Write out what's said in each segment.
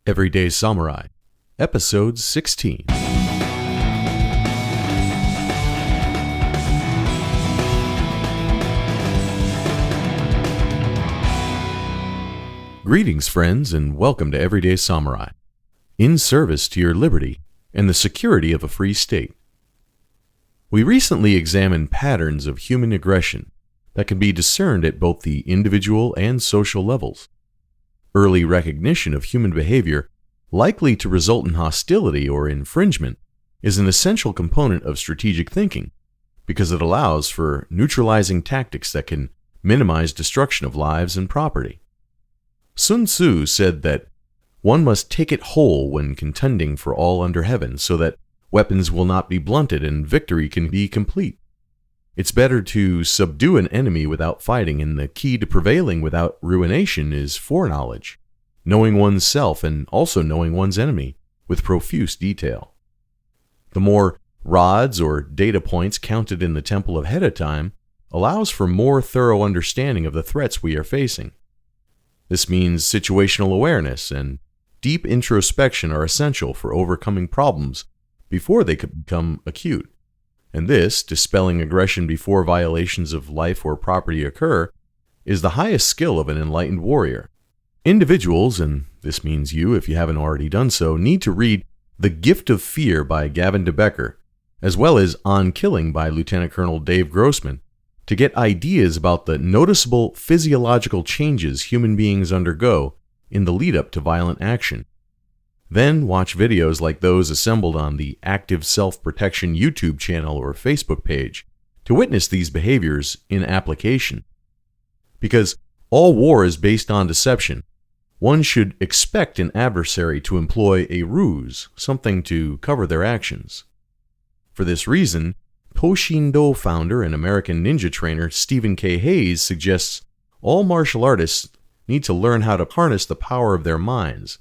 Everyday Samurai, Episode 16. Greetings, friends, and welcome to Everyday Samurai, in service to your liberty and the security of a free state. We recently examined patterns of human aggression that can be discerned at both the individual and social levels. Early recognition of human behavior likely to result in hostility or infringement is an essential component of strategic thinking because it allows for neutralizing tactics that can minimize destruction of lives and property. Sun Tzu said that one must take it whole when contending for all under heaven so that weapons will not be blunted and victory can be complete. It's better to subdue an enemy without fighting, and the key to prevailing without ruination is foreknowledge, knowing one's self and also knowing one's enemy with profuse detail. The more rods or data points counted in the temple ahead of time allows for more thorough understanding of the threats we are facing. This means situational awareness and deep introspection are essential for overcoming problems before they could become acute. And this, dispelling aggression before violations of life or property occur, is the highest skill of an enlightened warrior. Individuals, and this means you if you haven't already done so, need to read The Gift of Fear by Gavin de Becker, as well as On Killing by Lieutenant Colonel Dave Grossman, to get ideas about the noticeable physiological changes human beings undergo in the lead-up to violent action. Then watch videos like those assembled on the Active Self-Protection YouTube channel or Facebook page to witness these behaviors in application. Because all war is based on deception, one should expect an adversary to employ a ruse, something to cover their actions. For this reason, Toshindo founder and American ninja trainer Stephen K. Hayes suggests all martial artists need to learn how to harness the power of their minds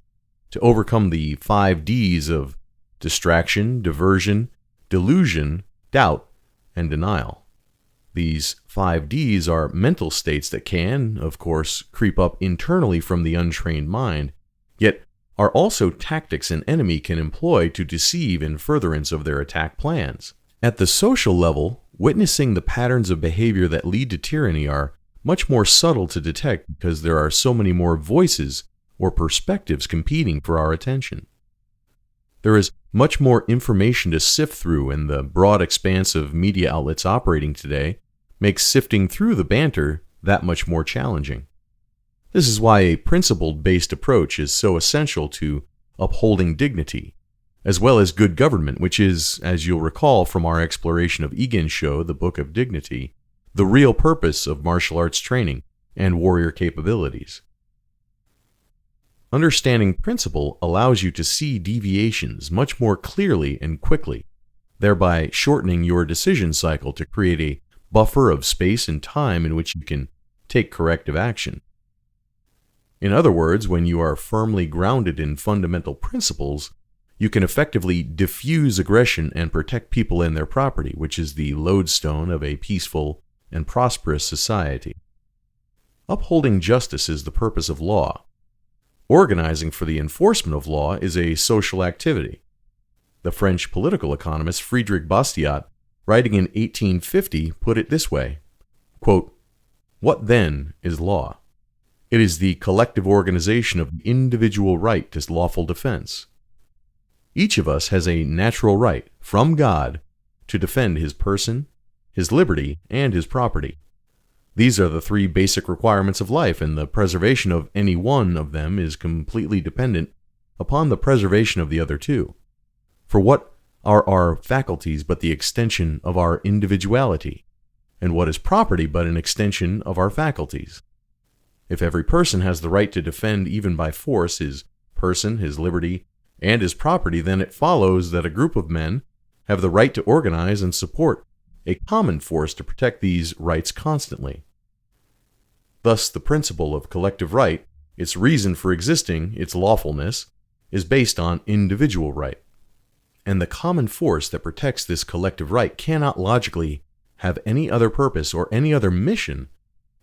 to overcome the 5 Ds of distraction, diversion, delusion, doubt, and denial. These 5 Ds are mental states that can, of course, creep up internally from the untrained mind, yet are also tactics an enemy can employ to deceive in furtherance of their attack plans. At the social level, witnessing the patterns of behavior that lead to tyranny are much more subtle to detect because there are so many more voices or perspectives competing for our attention. There is much more information to sift through, and the broad expanse of media outlets operating today makes sifting through the banter that much more challenging. This is why a principle-based approach is so essential to upholding dignity, as well as good government, which is, as you'll recall from our exploration of Egan's show, The Book of Dignity, the real purpose of martial arts training and warrior capabilities. Understanding principle allows you to see deviations much more clearly and quickly, thereby shortening your decision cycle to create a buffer of space and time in which you can take corrective action. In other words, when you are firmly grounded in fundamental principles, you can effectively diffuse aggression and protect people and their property, which is the lodestone of a peaceful and prosperous society. Upholding justice is the purpose of law. Organizing for the enforcement of law is a social activity. The French political economist Friedrich Bastiat, writing in 1850, put it this way, quote, "What then is law? It is the collective organization of the individual right to lawful defense. Each of us has a natural right, from God, to defend his person, his liberty, and his property. These are the 3 basic requirements of life, and the preservation of any one of them is completely dependent upon the preservation of the other 2. For what are our faculties but the extension of our individuality? And what is property but an extension of our faculties? If every person has the right to defend even by force his person, his liberty, and his property, then it follows that a group of men have the right to organize and support a common force to protect these rights constantly. Thus, the principle of collective right, its reason for existing, its lawfulness, is based on individual right. And the common force that protects this collective right cannot logically have any other purpose or any other mission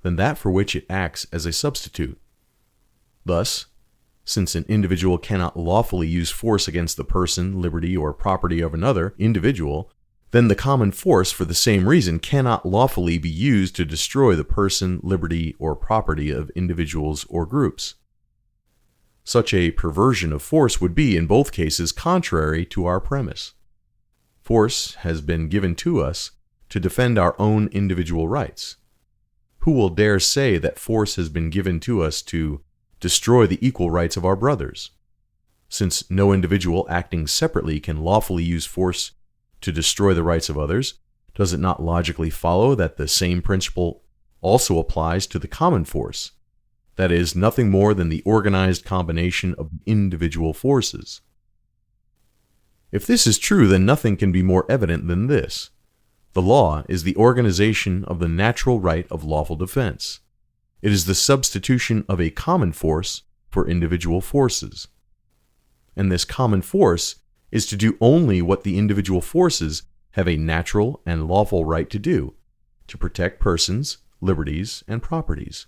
than that for which it acts as a substitute. Thus, Since an individual cannot lawfully use force against the person, liberty, or property of another individual, then the common force for the same reason cannot lawfully be used to destroy the person, liberty, or property of individuals or groups. Such a perversion of force would be, in both cases, contrary to our premise. Force has been given to us to defend our own individual rights. Who will dare say that force has been given to us to destroy the equal rights of our brothers? Since no individual acting separately can lawfully use force to destroy the rights of others, does it not logically follow that the same principle also applies to the common force? That is, nothing more than the organized combination of individual forces. If this is true, then nothing can be more evident than this. The law is the organization of the natural right of lawful defense. It is the substitution of a common force for individual forces. And this common force is to do only what the individual forces have a natural and lawful right to do, to protect persons, liberties, and properties,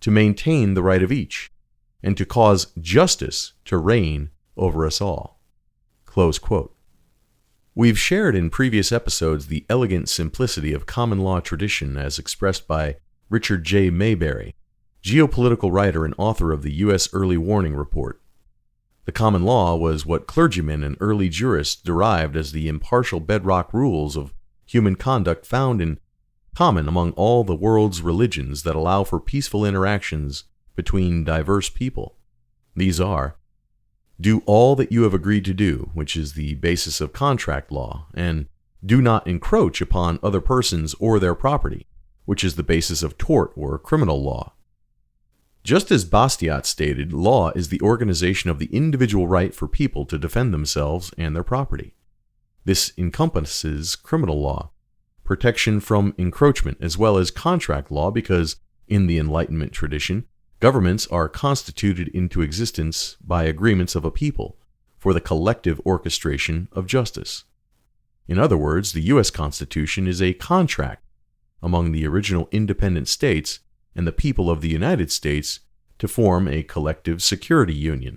to maintain the right of each, and to cause justice to reign over us all. Close quote. We've shared in previous episodes the elegant simplicity of common law tradition as expressed by Richard J. Mayberry, geopolitical writer and author of the U.S. Early Warning Report. The common law was what clergymen and early jurists derived as the impartial bedrock rules of human conduct found in common among all the world's religions that allow for peaceful interactions between diverse people. These are: do all that you have agreed to do, which is the basis of contract law, and do not encroach upon other persons or their property, which is the basis of tort or criminal law. Just as Bastiat stated, law is the organization of the individual right for people to defend themselves and their property. This encompasses criminal law, protection from encroachment, as well as contract law because, in the Enlightenment tradition, governments are constituted into existence by agreements of a people for the collective orchestration of justice. In other words, the U.S. Constitution is a contract among the original independent states and the people of the United States to form a collective security union.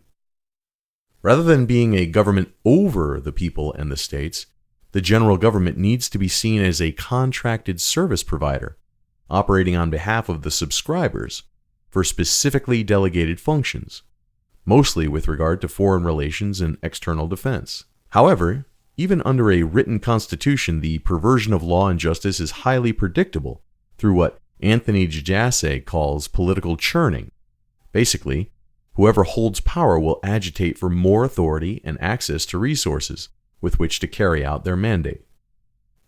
Rather than being a government over the people and the states, the general government needs to be seen as a contracted service provider, operating on behalf of the subscribers for specifically delegated functions, mostly with regard to foreign relations and external defense. However, even under a written constitution, the perversion of law and justice is highly predictable through what Anthony Giasse calls political churning. Basically, whoever holds power will agitate for more authority and access to resources with which to carry out their mandate.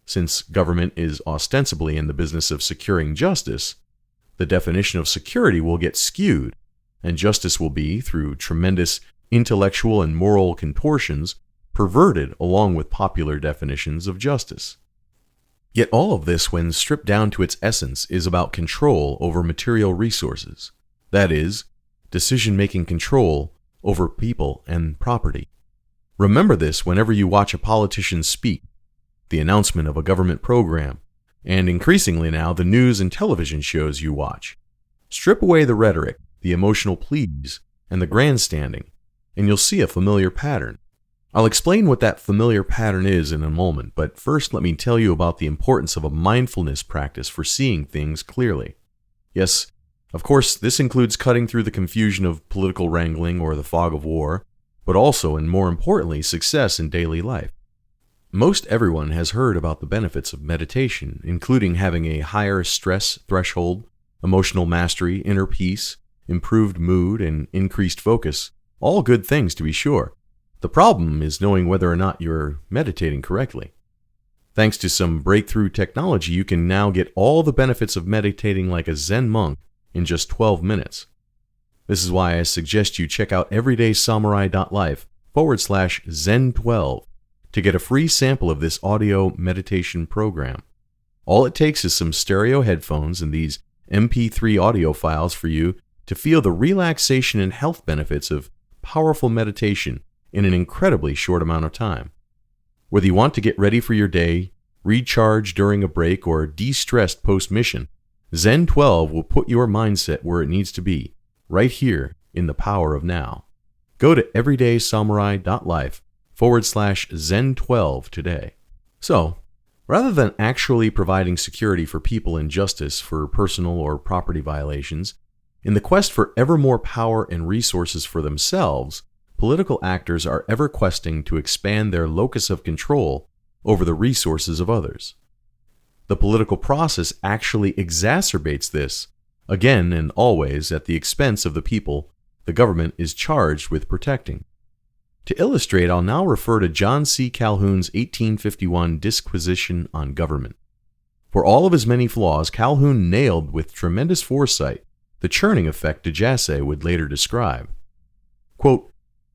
Since government is ostensibly in the business of securing justice, the definition of security will get skewed, and justice will be, through tremendous intellectual and moral contortions, perverted along with popular definitions of justice. Yet all of this, when stripped down to its essence, is about control over material resources. That is, decision-making control over people and property. Remember this whenever you watch a politician speak, the announcement of a government program, and increasingly now the news and television shows you watch. Strip away the rhetoric, the emotional pleas, and the grandstanding, and you'll see a familiar pattern. I'll explain what that familiar pattern is in a moment, but first let me tell you about the importance of a mindfulness practice for seeing things clearly. Yes, of course, this includes cutting through the confusion of political wrangling or the fog of war, but also, and more importantly, success in daily life. Most everyone has heard about the benefits of meditation, including having a higher stress threshold, emotional mastery, inner peace, improved mood, and increased focus. All good things, to be sure. The problem is knowing whether or not you're meditating correctly. Thanks to some breakthrough technology, you can now get all the benefits of meditating like a Zen monk in just 12 minutes. This is why I suggest you check out everydaysamurai.life/Zen12 to get a free sample of this audio meditation program. All it takes is some stereo headphones and these MP3 audio files for you to feel the relaxation and health benefits of powerful meditation in an incredibly short amount of time. Whether you want to get ready for your day, recharge during a break, or de-stressed post-mission, Zen 12 will put your mindset where it needs to be, right here in the power of now. Go to everydaysamurai.life/Zen12 today. So, rather than actually providing security for people and justice for personal or property violations, in the quest for ever more power and resources for themselves, political actors are ever questing to expand their locus of control over the resources of others. The political process actually exacerbates this, again and always at the expense of the people the government is charged with protecting. To illustrate, I'll now refer to John C. Calhoun's 1851 Disquisition on Government. For all of his many flaws, Calhoun nailed with tremendous foresight the churning effect de Jasse would later describe. Quote,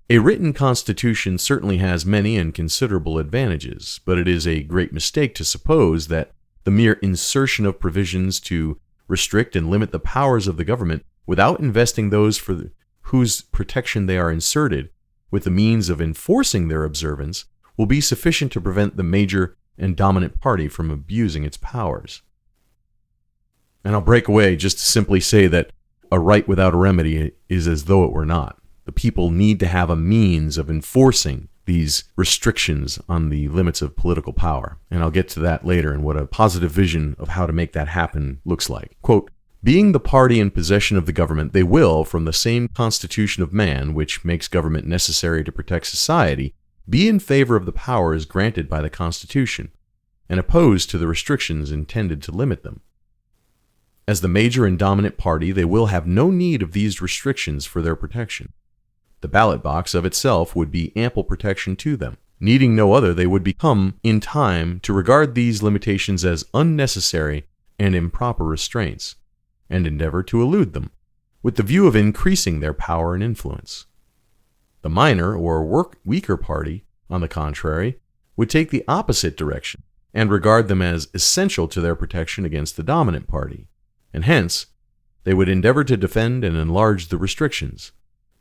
"A written constitution certainly has many and considerable advantages, but it is a great mistake to suppose that the mere insertion of provisions to restrict and limit the powers of the government without investing those for whose protection they are inserted with the means of enforcing their observance will be sufficient to prevent the major and dominant party from abusing its powers." And I'll break away just to simply say that a right without a remedy is as though it were not. The people need to have a means of enforcing these restrictions on the limits of political power. And I'll get to that later and what a positive vision of how to make that happen looks like. Quote, "Being the party in possession of the government, they will, from the same constitution of man, which makes government necessary to protect society, be in favor of the powers granted by the Constitution, and opposed to the restrictions intended to limit them. As the major and dominant party, they will have no need of these restrictions for their protection. The ballot box of itself would be ample protection to them. Needing no other, they would become, in time, to regard these limitations as unnecessary and improper restraints, and endeavor to elude them, with the view of increasing their power and influence. The minor or weaker party, on the contrary, would take the opposite direction, and regard them as essential to their protection against the dominant party, and hence, they would endeavor to defend and enlarge the restrictions,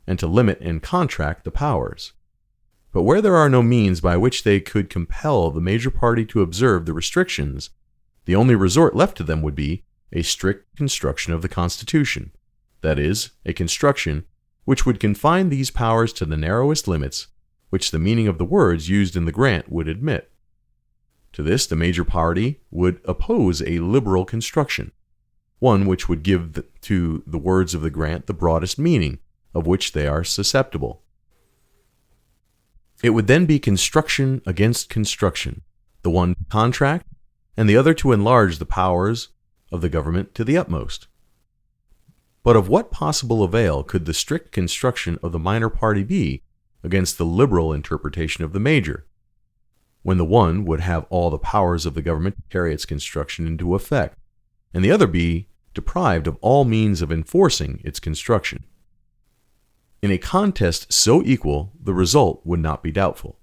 and to limit and contract the powers. But where there are no means by which they could compel the major party to observe the restrictions, the only resort left to them would be a strict construction of the Constitution, that is, a construction which would confine these powers to the narrowest limits which the meaning of the words used in the grant would admit. To this the major party would oppose a liberal construction, one which would give to the words of the grant the broadest meaning of which they are susceptible. It would then be construction against construction, the one to contract, and the other to enlarge the powers of the government to the utmost. But of what possible avail could the strict construction of the minor party be against the liberal interpretation of the major, when the one would have all the powers of the government to carry its construction into effect, and the other be deprived of all means of enforcing its construction? In a contest so equal, the result would not be doubtful.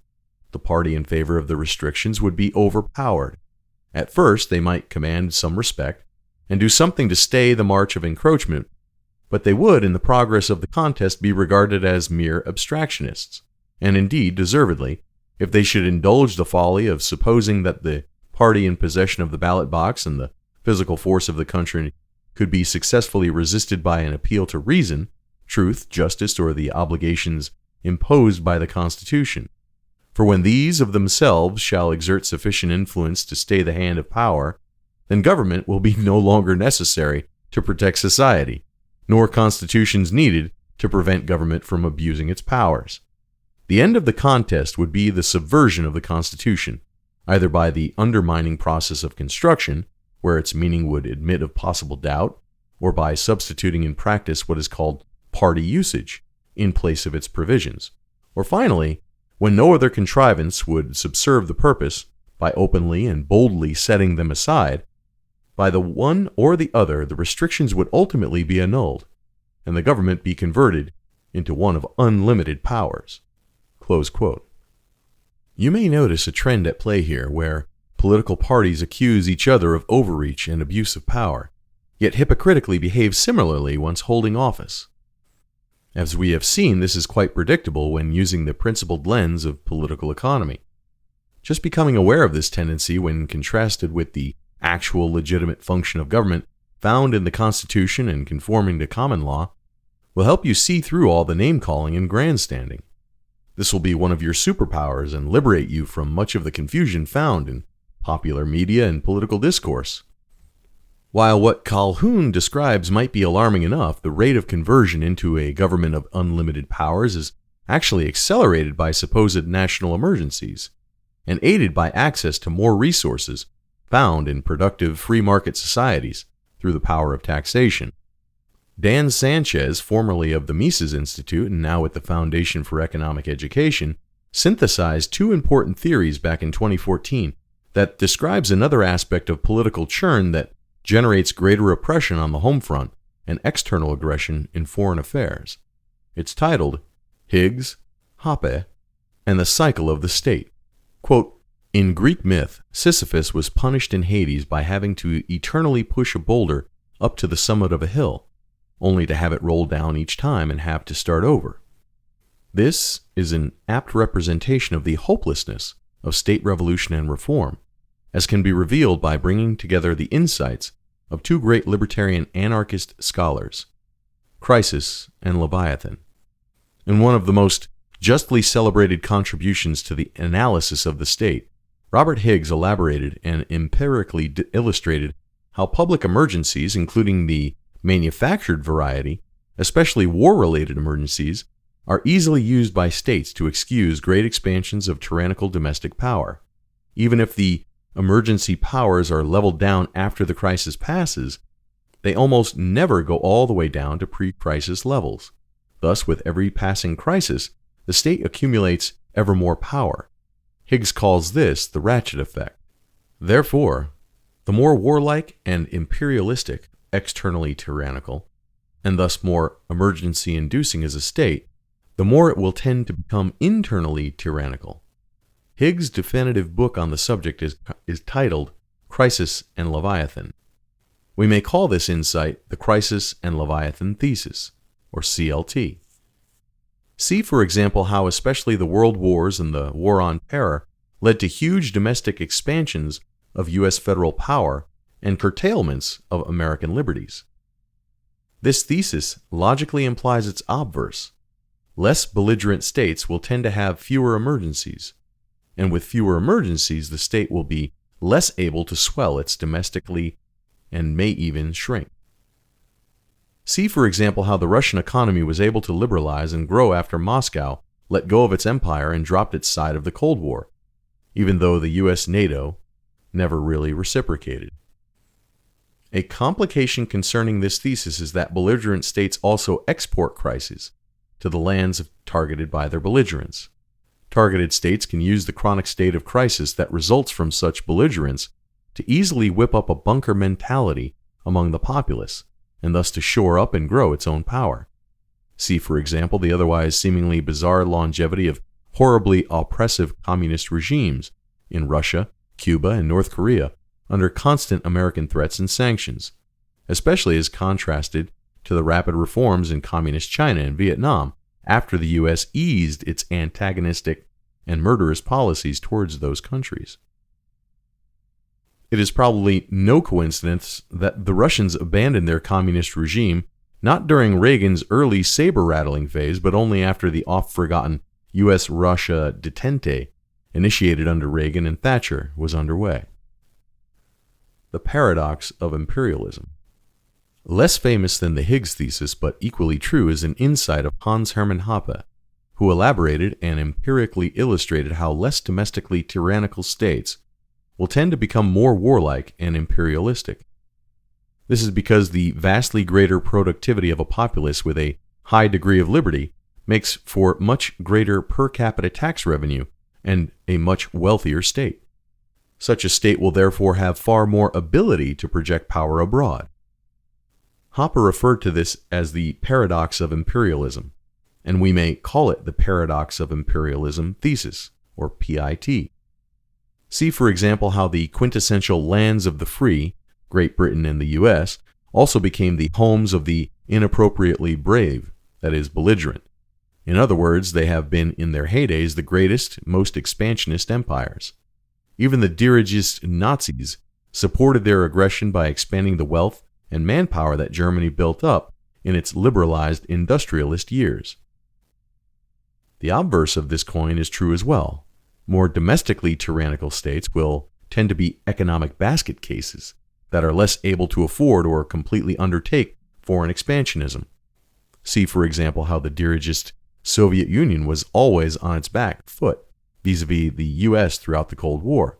The party in favor of the restrictions would be overpowered. At first, they might command some respect and do something to stay the march of encroachment, but they would, in the progress of the contest, be regarded as mere abstractionists, and indeed, deservedly, if they should indulge the folly of supposing that the party in possession of the ballot box and the physical force of the country could be successfully resisted by an appeal to reason, truth, justice, or the obligations imposed by the Constitution. For when these of themselves shall exert sufficient influence to stay the hand of power, then government will be no longer necessary to protect society, nor constitutions needed to prevent government from abusing its powers. The end of the contest would be the subversion of the Constitution, either by the undermining process of construction, where its meaning would admit of possible doubt, or by substituting in practice what is called party usage in place of its provisions, or finally, when no other contrivance would subserve the purpose, by openly and boldly setting them aside. By the one or the other, the restrictions would ultimately be annulled, and the government be converted into one of unlimited powers." Close quote. You may notice a trend at play here where political parties accuse each other of overreach and abuse of power, yet hypocritically behave similarly once holding office. As we have seen, this is quite predictable when using the principled lens of political economy. Just becoming aware of this tendency when contrasted with the actual legitimate function of government found in the Constitution and conforming to common law will help you see through all the name-calling and grandstanding. This will be one of your superpowers and liberate you from much of the confusion found in popular media and political discourse. While what Calhoun describes might be alarming enough, the rate of conversion into a government of unlimited powers is actually accelerated by supposed national emergencies and aided by access to more resources found in productive free market societies through the power of taxation. Dan Sanchez, formerly of the Mises Institute and now with the Foundation for Economic Education, synthesized two important theories back in 2014 that describes another aspect of political churn that generates greater oppression on the home front and external aggression in foreign affairs. It's titled Higgs, Hoppe, and the Cycle of the State. Quote, in Greek myth, Sisyphus was punished in Hades by having to eternally push a boulder up to the summit of a hill, only to have it roll down each time and have to start over. This is an apt representation of the hopelessness of state revolution and reform, as can be revealed by bringing together the insights of two great libertarian anarchist scholars, Chrysis and Leviathan. In one of the most justly celebrated contributions to the analysis of the state, Robert Higgs elaborated and empirically illustrated how public emergencies, including the manufactured variety, especially war-related emergencies, are easily used by states to excuse great expansions of tyrannical domestic power. Even if the emergency powers are leveled down after the crisis passes, they almost never go all the way down to pre-crisis levels. Thus, with every passing crisis, the state accumulates ever more power. Higgs calls this the ratchet effect. Therefore, the more warlike and imperialistic, externally tyrannical, and thus more emergency-inducing as a state, the more it will tend to become internally tyrannical. Higgs' definitive book on the subject is titled Chrysis and Leviathan. We may call this insight the Chrysis and Leviathan thesis, or CLT. See, for example, how especially the world wars and the war on terror led to huge domestic expansions of U.S. federal power and curtailments of American liberties. This thesis logically implies its obverse. Less belligerent states will tend to have fewer emergencies, and with fewer emergencies, the state will be less able to swell its domestically and may even shrink. See, for example, how the Russian economy was able to liberalize and grow after Moscow let go of its empire and dropped its side of the Cold War, even though the U.S. NATO never really reciprocated. A complication concerning this thesis is that belligerent states also export crises to the lands targeted by their belligerence. Targeted states can use the chronic state of crisis that results from such belligerence to easily whip up a bunker mentality among the populace, and thus to shore up and grow its own power. See, for example, the otherwise seemingly bizarre longevity of horribly oppressive communist regimes in Russia, Cuba, and North Korea under constant American threats and sanctions, especially as contrasted to the rapid reforms in communist China and Vietnam after the U.S. eased its antagonistic and murderous policies towards those countries. It is probably no coincidence that the Russians abandoned their communist regime not during Reagan's early saber-rattling phase, but only after the oft-forgotten U.S.-Russia detente, initiated under Reagan and Thatcher, was underway. The Paradox of Imperialism. Less famous than the Higgs thesis, but equally true, is an insight of Hans Hermann Hoppe, who elaborated and empirically illustrated how less domestically tyrannical states will tend to become more warlike and imperialistic. This is because the vastly greater productivity of a populace with a high degree of liberty makes for much greater per capita tax revenue and a much wealthier state. Such a state will therefore have far more ability to project power abroad. Hoppe referred to this as the Paradox of Imperialism, and we may call it the Paradox of Imperialism thesis, or PIT. See, for example, how the quintessential lands of the free, Great Britain and the U.S., also became the homes of the inappropriately brave, that is, belligerent. In other words, they have been in their heydays the greatest, most expansionist empires. Even the dirigist Nazis supported their aggression by expanding the wealth and manpower that Germany built up in its liberalized industrialist years. The obverse of this coin is true as well. More domestically tyrannical states will tend to be economic basket cases that are less able to afford or completely undertake foreign expansionism. See, for example, how the dirigist Soviet Union was always on its back foot vis-à-vis the US throughout the Cold War.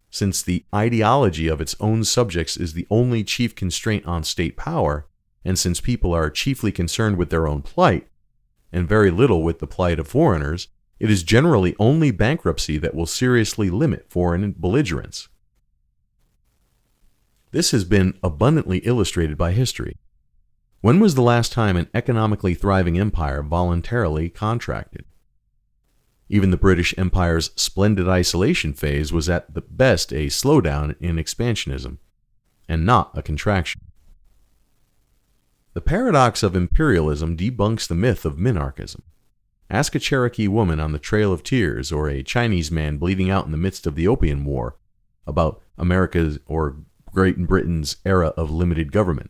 Since the ideology of its own subjects is the only chief constraint on state power, and since people are chiefly concerned with their own plight, and very little with the plight of foreigners, it is generally only bankruptcy that will seriously limit foreign belligerence. This has been abundantly illustrated by history. When was the last time an economically thriving empire voluntarily contracted? Even the British Empire's splendid isolation phase was at the best a slowdown in expansionism, and not a contraction. The paradox of imperialism debunks the myth of minarchism. Ask a Cherokee woman on the Trail of Tears or a Chinese man bleeding out in the midst of the Opium War about America's or Great Britain's era of limited government.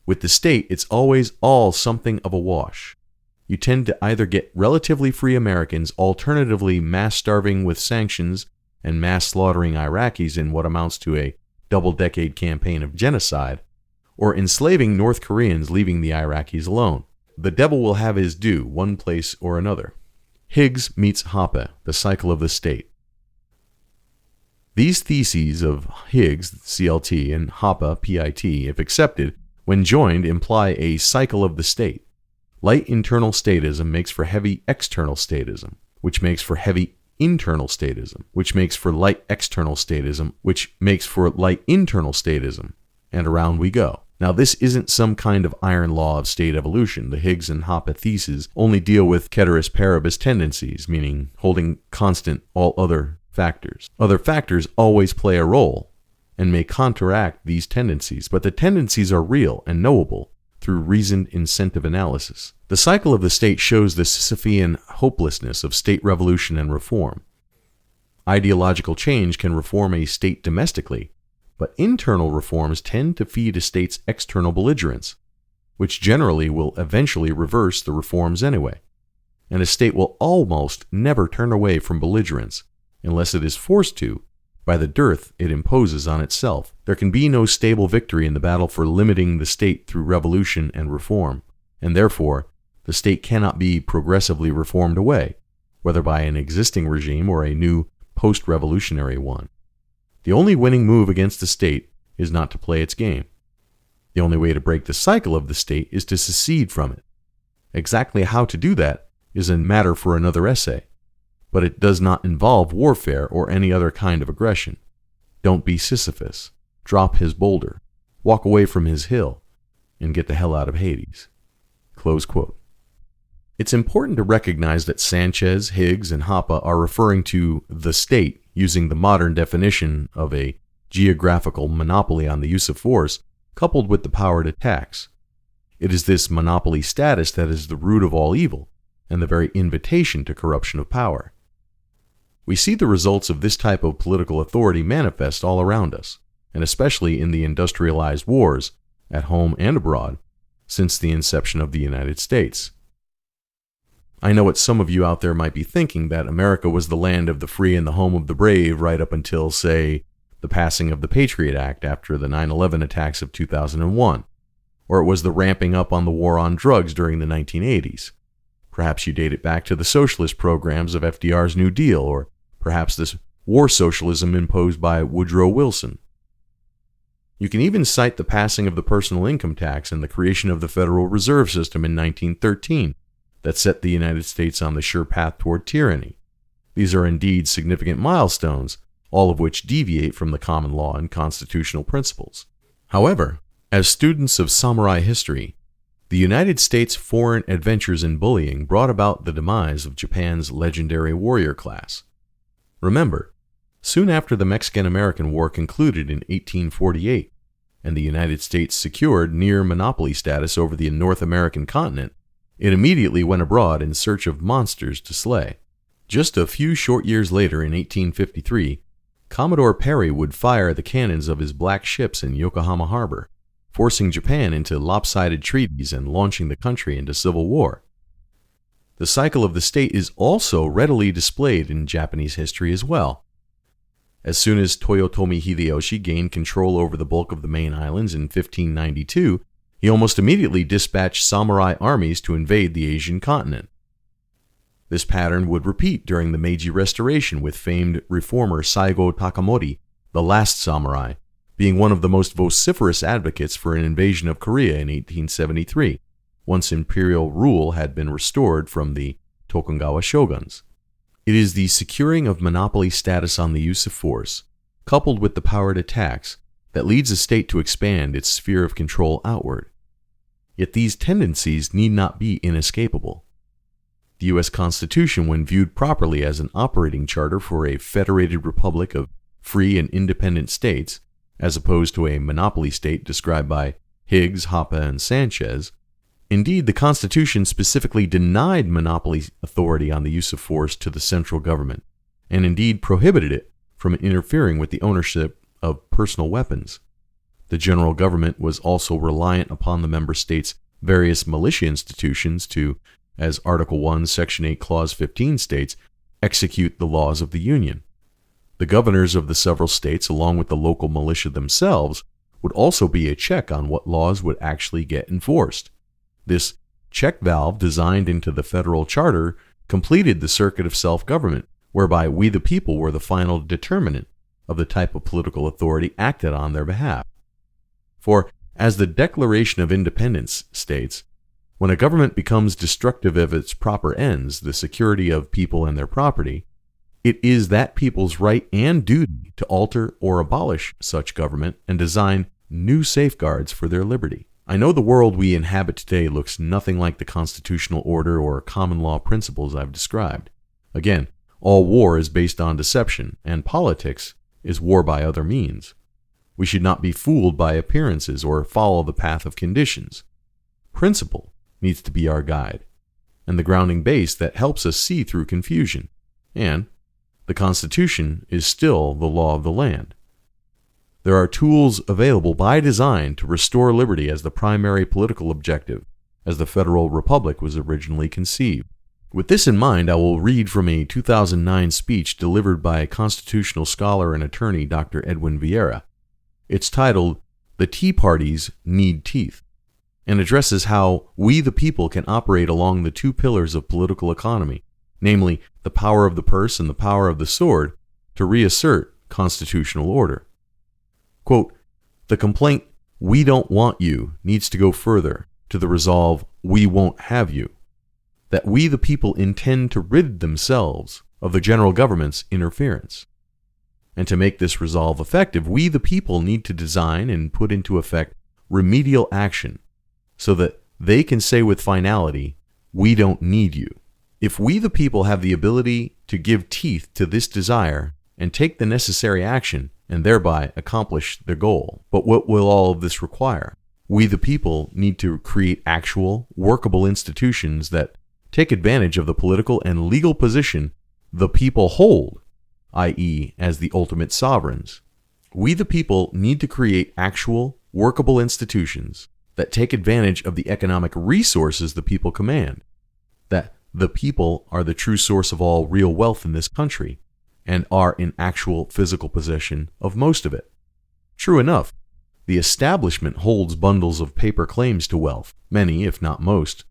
With the state, it's always all something of a wash. You tend to either get relatively free Americans alternatively mass starving with sanctions and mass slaughtering Iraqis in what amounts to a double-decade campaign of genocide, or enslaving North Koreans leaving the Iraqis alone. The devil will have his due, one place or another. Higgs meets Hoppe, the cycle of the state. These theses of Higgs, CLT, and Hoppe, PIT, if accepted, when joined, imply a cycle of the state. Light internal statism makes for heavy external statism, which makes for heavy internal statism, which makes for light external statism, which makes for light internal statism, and around we go. Now, this isn't some kind of iron law of state evolution. The Higgs and Hoppe theses only deal with ceteris paribus tendencies, meaning holding constant all other factors. Other factors always play a role and may counteract these tendencies, but the tendencies are real and knowable through reasoned incentive analysis. The cycle of the state shows the Sisyphean hopelessness of state revolution and reform. Ideological change can reform a state domestically, but internal reforms tend to feed a state's external belligerence, which generally will eventually reverse the reforms anyway. And a state will almost never turn away from belligerence unless it is forced to by the dearth it imposes on itself. There can be no stable victory in the battle for limiting the state through revolution and reform, and therefore the state cannot be progressively reformed away, whether by an existing regime or a new post-revolutionary one. The only winning move against the state is not to play its game. The only way to break the cycle of the state is to secede from it. Exactly how to do that is a matter for another essay, but it does not involve warfare or any other kind of aggression. Don't be Sisyphus. Drop his boulder, walk away from his hill, and get the hell out of Hades. Close quote. It's important to recognize that Sanchez, Higgs, and Hoppe are referring to the state using the modern definition of a geographical monopoly on the use of force coupled with the power to tax. It is this monopoly status that is the root of all evil and the very invitation to corruption of power. We see the results of this type of political authority manifest all around us, and especially in the industrialized wars, at home and abroad, since the inception of the United States. I know what some of you out there might be thinking, that America was the land of the free and the home of the brave right up until, say, the passing of the Patriot Act after the 9/11 attacks of 2001, or it was the ramping up on the war on drugs during the 1980s. Perhaps you date it back to the socialist programs of FDR's New Deal, or perhaps this war socialism imposed by Woodrow Wilson. You can even cite the passing of the personal income tax and the creation of the Federal Reserve System in 1913 that set the United States on the sure path toward tyranny. These are indeed significant milestones, all of which deviate from the common law and constitutional principles. However, as students of samurai history, the United States' foreign adventures in bullying brought about the demise of Japan's legendary warrior class. Remember, soon after the Mexican-American War concluded in 1848, and the United States secured near monopoly status over the North American continent, it immediately went abroad in search of monsters to slay. Just a few short years later, in 1853, Commodore Perry would fire the cannons of his black ships in Yokohama Harbor, forcing Japan into lopsided treaties and launching the country into civil war. The cycle of the state is also readily displayed in Japanese history as well. As soon as Toyotomi Hideyoshi gained control over the bulk of the main islands in 1592, he almost immediately dispatched samurai armies to invade the Asian continent. This pattern would repeat during the Meiji Restoration, with famed reformer Saigo Takamori, the last samurai, being one of the most vociferous advocates for an invasion of Korea in 1873, once imperial rule had been restored from the Tokugawa shoguns. It is the securing of monopoly status on the use of force, coupled with the power to tax, that leads a state to expand its sphere of control outward. Yet these tendencies need not be inescapable. The U.S. Constitution, when viewed properly as an operating charter for a federated republic of free and independent states, as opposed to a monopoly state described by Higgs, Hoppe, and Sanchez. Indeed, the Constitution specifically denied monopoly authority on the use of force to the central government, and indeed prohibited it from interfering with the ownership of personal weapons. The general government was also reliant upon the member states' various militia institutions to, as Article 1, Section 8, Clause 15 states, execute the laws of the Union. The governors of the several states, along with the local militia themselves, would also be a check on what laws would actually get enforced. This check valve, designed into the federal charter, completed the circuit of self-government, whereby we the people were the final determinant of the type of political authority acted on their behalf. For, as the Declaration of Independence states, when a government becomes destructive of its proper ends, the security of people and their property, it is that people's right and duty to alter or abolish such government and design new safeguards for their liberty. I know the world we inhabit today looks nothing like the constitutional order or common law principles I've described. Again, all war is based on deception, and politics is war by other means. We should not be fooled by appearances or follow the path of conditions. Principle needs to be our guide, and the grounding base that helps us see through confusion. And the Constitution is still the law of the land. There are tools available by design to restore liberty as the primary political objective, as the Federal Republic was originally conceived. With this in mind, I will read from a 2009 speech delivered by constitutional scholar and attorney Dr. Edwin Vieira. It's titled, "The Tea Parties Need Teeth," and addresses how we the people can operate along the two pillars of political economy, namely the power of the purse and the power of the sword, to reassert constitutional order. Quote, "The complaint, 'we don't want you,' needs to go further to the resolve, 'we won't have you,' that we the people intend to rid themselves of the general government's interference. And to make this resolve effective, we the people need to design and put into effect remedial action so that they can say with finality, 'we don't need you.' If we the people have the ability to give teeth to this desire and take the necessary action, and thereby accomplish the goal. But what will all of this require? We the people need to create actual, workable institutions that take advantage of the political and legal position the people hold, i.e., as the ultimate sovereigns. We the people need to create actual, workable institutions that take advantage of the economic resources the people command, that the people are the true source of all real wealth in this country, and are in actual physical possession of most of it. True enough, the establishment holds bundles of paper claims to wealth. Many, if not most,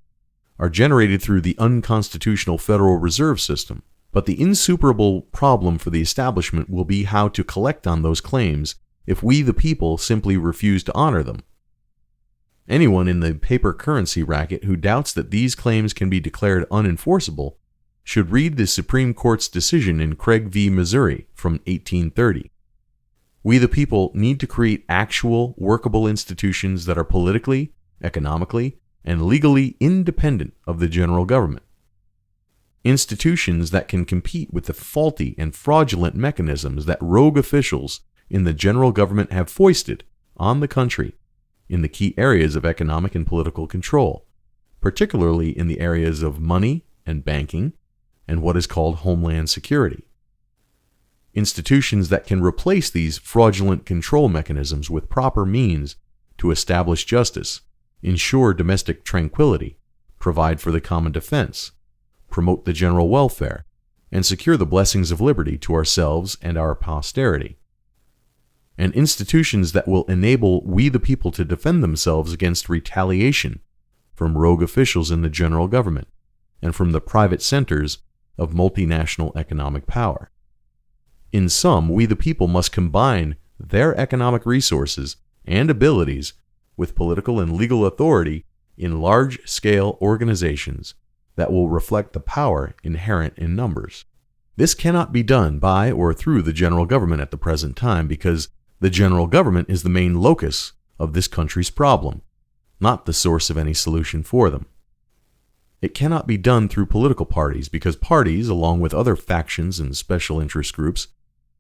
are generated through the unconstitutional Federal Reserve System. But the insuperable problem for the establishment will be how to collect on those claims if we the people simply refuse to honor them. Anyone in the paper currency racket who doubts that these claims can be declared unenforceable should read the Supreme Court's decision in Craig v. Missouri from 1830. We the people need to create actual, workable institutions that are politically, economically, and legally independent of the general government. Institutions that can compete with the faulty and fraudulent mechanisms that rogue officials in the general government have foisted on the country in the key areas of economic and political control, particularly in the areas of money and banking, and what is called homeland security. Institutions that can replace these fraudulent control mechanisms with proper means to establish justice, ensure domestic tranquility, provide for the common defense, promote the general welfare, and secure the blessings of liberty to ourselves and our posterity. And institutions that will enable we the people to defend themselves against retaliation from rogue officials in the general government and from the private centers of multinational economic power. In sum, we the people must combine their economic resources and abilities with political and legal authority in large-scale organizations that will reflect the power inherent in numbers. This cannot be done by or through the general government at the present time because the general government is the main locus of this country's problem, not the source of any solution for them. It cannot be done through political parties because parties, along with other factions and special interest groups,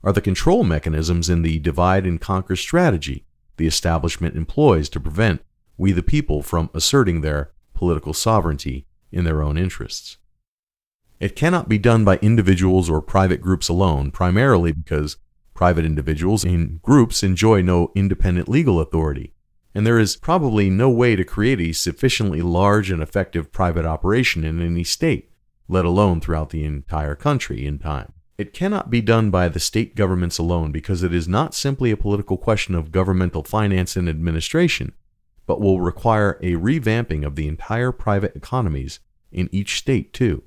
are the control mechanisms in the divide and conquer strategy the establishment employs to prevent we the people from asserting their political sovereignty in their own interests. It cannot be done by individuals or private groups alone, primarily because private individuals and groups enjoy no independent legal authority, and there is probably no way to create a sufficiently large and effective private operation in any state, let alone throughout the entire country in time. It cannot be done by the state governments alone because it is not simply a political question of governmental finance and administration, but will require a revamping of the entire private economies in each state too.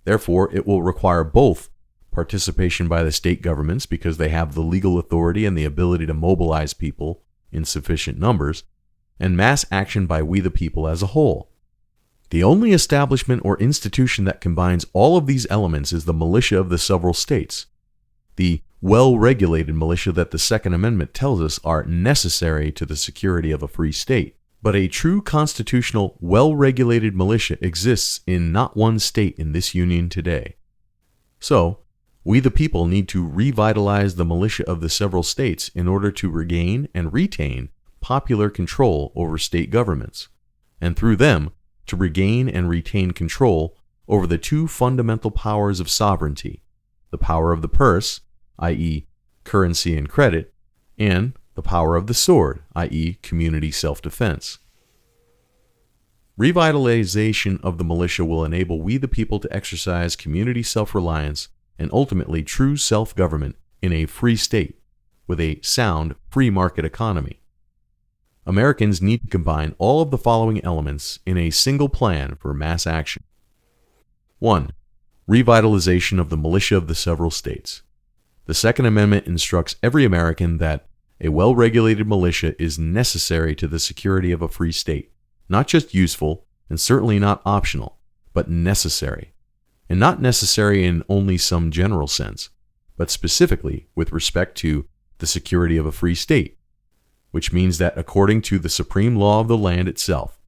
Therefore, it will require both participation by the state governments because they have the legal authority and the ability to mobilize people in sufficient numbers, and mass action by we the people as a whole. The only establishment or institution that combines all of these elements is the militia of the several states, the well-regulated militia that the Second Amendment tells us are necessary to the security of a free state. But a true constitutional, well-regulated militia exists in not one state in this union today. So, we the people need to revitalize the militia of the several states in order to regain and retain popular control over state governments, and through them, to regain and retain control over the two fundamental powers of sovereignty, the power of the purse, i.e., currency and credit, and the power of the sword, i.e., community self-defense. Revitalization of the militia will enable we the people to exercise community self-reliance and ultimately true self-government in a free state with a sound free market economy. Americans need to combine all of the following elements in a single plan for mass action. 1. Revitalization of the militia of the several states. The Second Amendment instructs every American that a well-regulated militia is necessary to the security of a free state, not just useful and certainly not optional, but necessary. And not necessary in only some general sense, but specifically with respect to the security of a free state, which means that according to the supreme law of the land itself,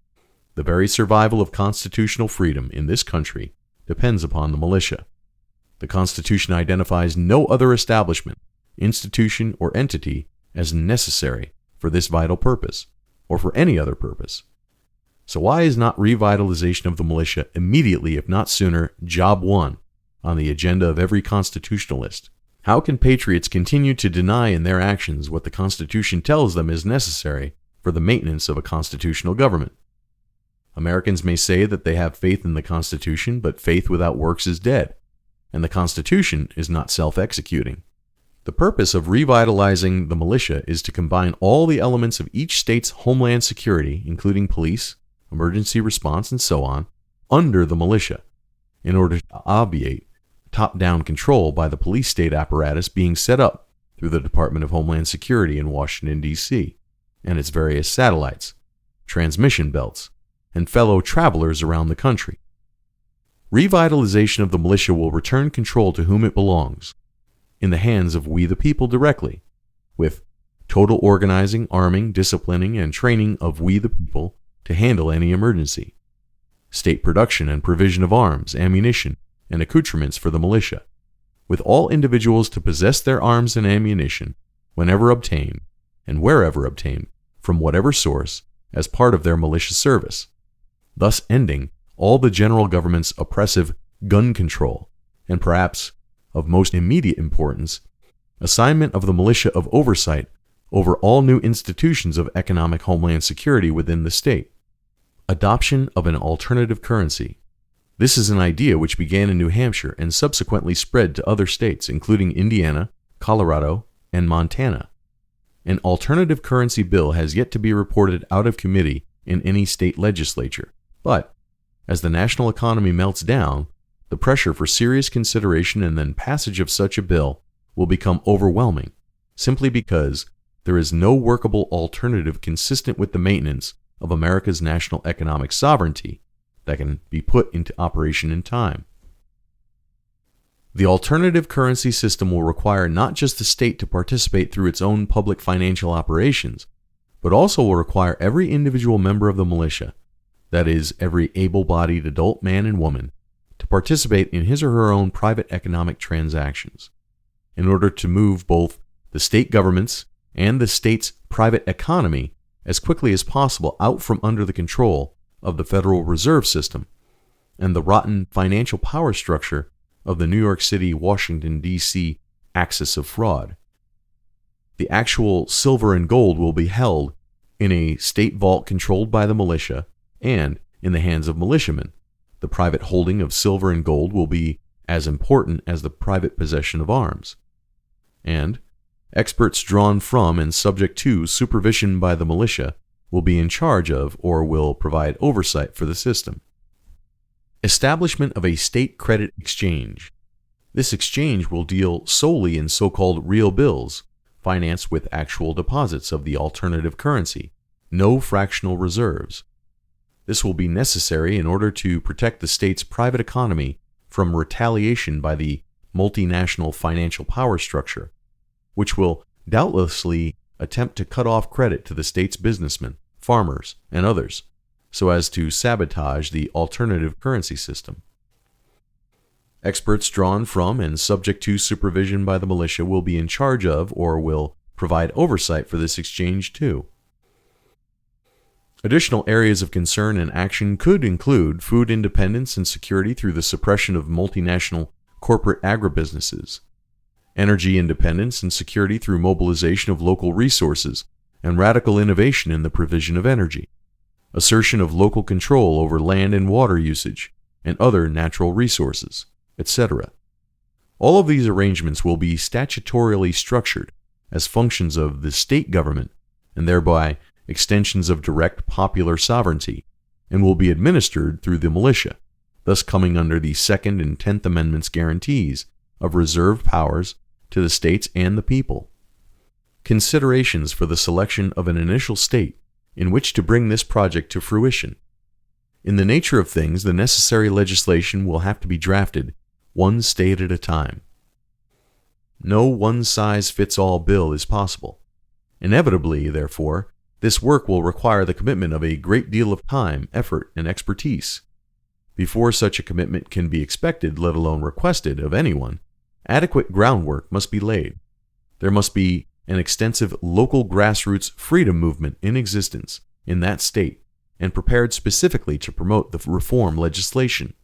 the very survival of constitutional freedom in this country depends upon the militia. The Constitution identifies no other establishment, institution, or entity as necessary for this vital purpose, or for any other purpose. So why is not revitalization of the militia immediately, if not sooner, job one on the agenda of every constitutionalist? How can patriots continue to deny in their actions what the Constitution tells them is necessary for the maintenance of a constitutional government? Americans may say that they have faith in the Constitution, but faith without works is dead, and the Constitution is not self-executing. The purpose of revitalizing the militia is to combine all the elements of each state's homeland security, including police, emergency response, and so on, under the militia, in order to obviate top-down control by the police state apparatus being set up through the Department of Homeland Security in Washington, D.C., and its various satellites, transmission belts, and fellow travelers around the country. Revitalization of the militia will return control to whom it belongs, in the hands of we the people directly, with total organizing, arming, disciplining, and training of we the people to handle any emergency, state production and provision of arms, ammunition, and accoutrements for the militia, with all individuals to possess their arms and ammunition whenever obtained and wherever obtained from whatever source as part of their militia service, thus ending all the general government's oppressive gun control, and perhaps, of most immediate importance, assignment of the militia of oversight over all new institutions of economic homeland security within the state. Adoption of an alternative currency. This is an idea which began in New Hampshire and subsequently spread to other states, including Indiana, Colorado, and Montana. An alternative currency bill has yet to be reported out of committee in any state legislature, but as the national economy melts down, the pressure for serious consideration and then passage of such a bill will become overwhelming, simply because there is no workable alternative consistent with the maintenance of America's national economic sovereignty that can be put into operation in time. The alternative currency system will require not just the state to participate through its own public financial operations, but also will require every individual member of the militia, that is, every able-bodied adult man and woman, to participate in his or her own private economic transactions, in order to move both the state governments and the state's private economy as quickly as possible out from under the control of the Federal Reserve System and the rotten financial power structure of the New York City, Washington, D.C. axis of fraud. The actual silver and gold will be held in a state vault controlled by the militia and in the hands of militiamen. The private holding of silver and gold will be as important as the private possession of arms. And experts drawn from and subject to supervision by the militia will be in charge of or will provide oversight for the system. Establishment of a state credit exchange. This exchange will deal solely in so-called real bills, financed with actual deposits of the alternative currency, no fractional reserves. This will be necessary in order to protect the state's private economy from retaliation by the multinational financial power structure, which will doubtlessly attempt to cut off credit to the state's businessmen, farmers, and others, so as to sabotage the alternative currency system. Experts drawn from and subject to supervision by the militia will be in charge of or will provide oversight for this exchange too. Additional areas of concern and action could include food independence and security through the suppression of multinational corporate agribusinesses, energy independence and security through mobilization of local resources and radical innovation in the provision of energy, assertion of local control over land and water usage and other natural resources, etc. All of these arrangements will be statutorily structured as functions of the state government and thereby extensions of direct popular sovereignty, and will be administered through the militia, thus coming under the Second and 10th Amendments guarantees of reserved powers to the states and the people. Considerations for the selection of an initial state in which to bring this project to fruition. In the nature of things, the necessary legislation will have to be drafted one state at a time. No one-size-fits-all bill is possible. Inevitably, therefore, this work will require the commitment of a great deal of time, effort, and expertise. Before such a commitment can be expected, let alone requested, of anyone, adequate groundwork must be laid. There must be an extensive local grassroots freedom movement in existence in that state and prepared specifically to promote the reform legislation.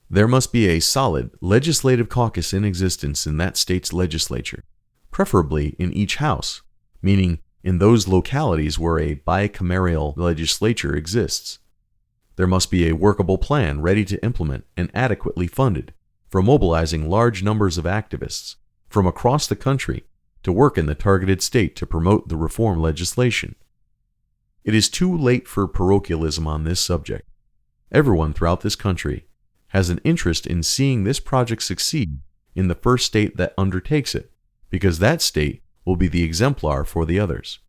There must be a solid legislative caucus in existence in that state's legislature, preferably in each house, meaning in those localities where a bicameral legislature exists. There must be a workable plan ready to implement and adequately funded for mobilizing large numbers of activists from across the country to work in the targeted state to promote the reform legislation. It is too late for parochialism on this subject. Everyone throughout this country has an interest in seeing this project succeed in the first state that undertakes it, because that state will be the exemplar for the others.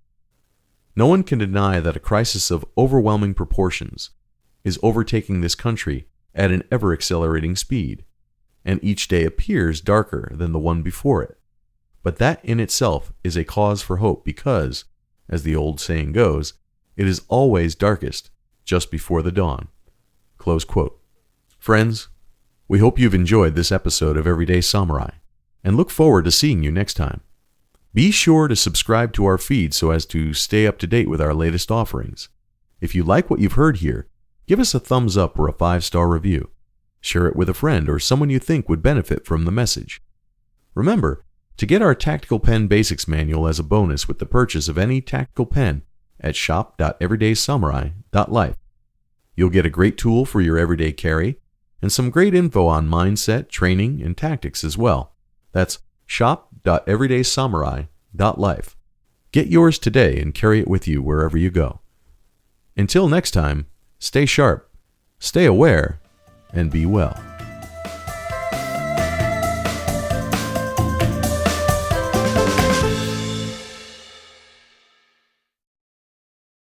No one can deny that a crisis of overwhelming proportions is overtaking this country at an ever-accelerating speed, and each day appears darker than the one before it. But that in itself is a cause for hope because, as the old saying goes, it is always darkest just before the dawn. Close quote. Friends, we hope you've enjoyed this episode of Everyday Samurai, and look forward to seeing you next time. Be sure to subscribe to our feed so as to stay up to date with our latest offerings. If you like what you've heard here, give us a thumbs up or a 5-star review. Share it with a friend or someone you think would benefit from the message. Remember to get our Tactical Pen Basics Manual as a bonus with the purchase of any tactical pen at shop.everydaysamurai.life. You'll get a great tool for your everyday carry and some great info on mindset, training, and tactics as well. That's shop.everydaysamurai.life. Get yours today and carry it with you wherever you go. Until next time, stay sharp, stay aware, and be well.